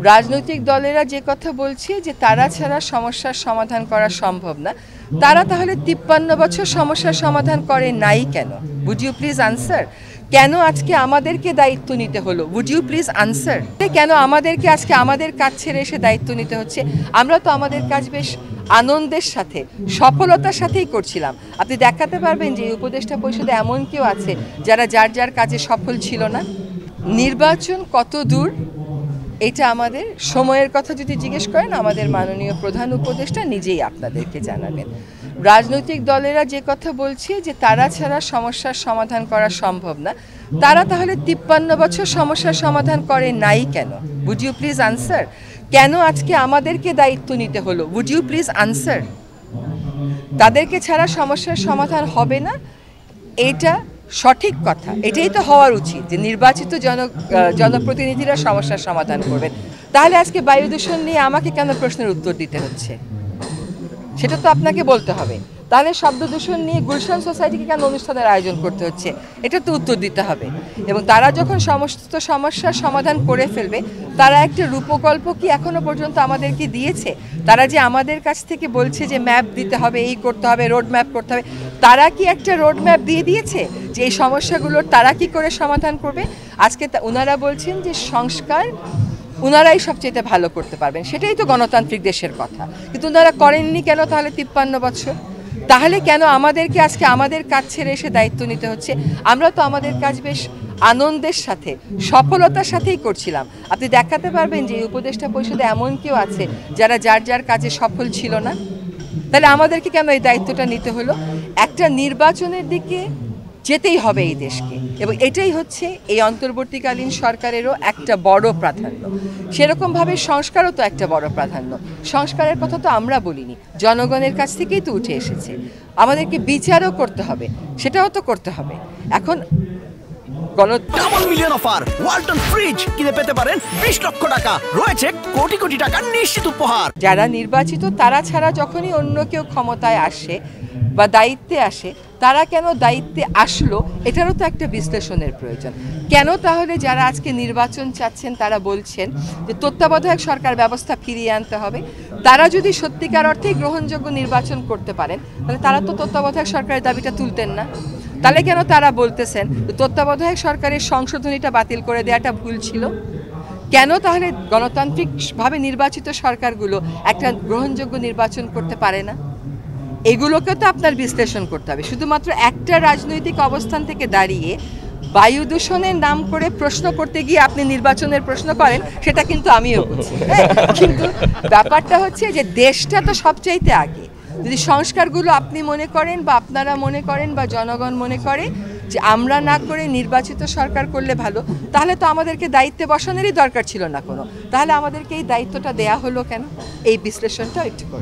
রাজনৈতিক দলেরা যে কথা বলছে যে তারা ছাড়া সমস্যার সমাধান করা সম্ভব না, তারা তাহলে 53 বছর সমস্যার সমাধান করে নাই কেন? Would you please answer? কেন আজকে আমাদেরকে দায়িত্ব নিতে হলো? Would you please answer? কেন আমাদেরকে আজকে আমাদের কাজ ছেড়ে এসে দায়িত্ব নিতে হচ্ছে? আমরা তো আমাদের কাজ বেশ আনন্দের সাথে সফলতার সাথেই করছিলাম। আপনি দেখাতে পারবেন যে এই উপদেষ্টা পরিষদে এমন কেউ আছে যারা যার যার কাজে সফল ছিল না? নির্বাচন কত দূর এটা আমাদের সময়ের কথা যদি জিজ্ঞেস করেন, আমাদের মাননীয় প্রধান উপদেষ্টা নিজেই আপনাদেরকে জানাবেন। রাজনৈতিক দলেরা যে কথা বলছে যে তারা ছাড়া সমস্যার সমাধান করা সম্ভব না, তারা তাহলে 53 বছর সমস্যার সমাধান করে নাই কেন? Would you please answer? কেন আজকে আমাদেরকে দায়িত্ব নিতে হলো? Would you please answer? তাদেরকে ছাড়া সমস্যার সমাধান হবে না, এটা সঠিক কথা। এটাই তো হওয়ার উচিত যে নির্বাচিত জনপ্রতিনিধিরা সমস্যার সমাধান করবেন। তাহলে আজকে বায়ু দূষণ নিয়ে আমাকে কেন প্রশ্নের উত্তর দিতে হচ্ছে সেটা তো আপনাকে বলতে হবে। তাহলে শব্দ দূষণ নিয়ে গুলশান সোসাইটিকে কেন অনুষ্ঠানের আয়োজন করতে হচ্ছে এটা তো উত্তর দিতে হবে। এবং তারা যখন সমস্ত সমস্যার সমাধান করে ফেলবে, তারা একটা রূপকল্প কি এখনো পর্যন্ত আমাদেরকে দিয়েছে? তারা যে আমাদের কাছ থেকে বলছে যে ম্যাপ দিতে হবে, এই করতে হবে, রোড ম্যাপ করতে হবে, তারা কি একটা রোড ম্যাপ দিয়ে দিয়েছে যে এই সমস্যাগুলোর তারা কি করে সমাধান করবে? আজকে ওনারা বলছেন যে সংস্কার ওনারাই সবচেয়ে ভালো করতে পারবেন, সেটাই তো গণতান্ত্রিক দেশের কথা। কিন্তু ওনারা করেননি কেন তাহলে 53 বছর? তাহলে কেন আমাদেরকে আজকে আমাদের কাজ ছেড়ে এসে দায়িত্ব নিতে হচ্ছে? আমরা তো আমাদের কাজ বেশ আনন্দের সাথে সফলতার সাথেই করছিলাম। আপনি দেখাতে পারবেন যে এই উপদেষ্টা পরিষদে এমন কেউ আছে যারা যার যার কাজে সফল ছিল না? তাহলে আমাদেরকে কেন এই দায়িত্বটা নিতে হলো? একটা নির্বাচনের দিকে যেতেই হবে এই দেশকে, এবং এটাই হচ্ছে এই অন্তর্বর্তীকালীন সরকারেরও একটা বড় প্রাধান্য। সেরকমভাবে সংস্কারও তো একটা বড় প্রাধান্য। সংস্কারের কথা তো আমরা বলিনি, জনগণের কাছ থেকেই তো উঠে এসেছে। আমাদেরকে বিচারও করতে হবে, সেটাও তো করতে হবে। এখন double million offer Walton fridge কিনে পেতে পারেন 20 লক্ষ টাকা, রয়েছে কোটি কোটি টাকার নিশ্চিত উপহার। যারা নির্বাচিত তারা ছাড়া যখনই অন্য কেউ ক্ষমতায় আসে বা দায়িত্বে আসে, তারা কেন দায়িত্বে আসলো এটারও তো একটা বিশ্লেষণের প্রয়োজন। কেন তাহলে যারা আজকে নির্বাচন চাচ্ছেন তারা বলছেন যে তত্ত্বাবধায়ক সরকার ব্যবস্থা ফিরিয়ে আনতে হবে? তারা যদি সত্যিকার অর্থেই গ্রহণযোগ্য নির্বাচন করতে পারেন, তাহলে তারা তো তত্ত্বাবধায়ক সরকারের দাবিটা তুলতেন না। তাহলে কেন তারা বলতেছেন তত্ত্বাবধায়ক সরকারের সংশোধনীটা বাতিল করে দেওয়াটা ভুল ছিল? কেন তাহলে গণতান্ত্রিকভাবে নির্বাচিত সরকারগুলো একটা গ্রহণযোগ্য নির্বাচন করতে পারে না? এগুলোকে তো আপনার বিশ্লেষণ করতে হবে। শুধুমাত্র একটা রাজনৈতিক অবস্থান থেকে দাঁড়িয়ে বায়ু দূষণের নাম করে প্রশ্ন করতে গিয়ে আপনি নির্বাচনের প্রশ্ন করেন, সেটা কিন্তু আমিও বুঝি। কিন্তু ব্যাপারটা হচ্ছে যে দেশটা তো সবচাইতে আগে। যদি সংস্কারগুলো আপনি মনে করেন বা আপনারা মনে করেন বা জনগণ মনে করে যে আমরা না করে নির্বাচিত সরকার করলে ভালো, তাহলে তো আমাদেরকে দায়িত্বে বসানোরই দরকার ছিল না কোনো। তাহলে আমাদেরকে এই দায়িত্বটা দেয়া হলো কেন? এই বিশ্লেষণটা একটু করুন।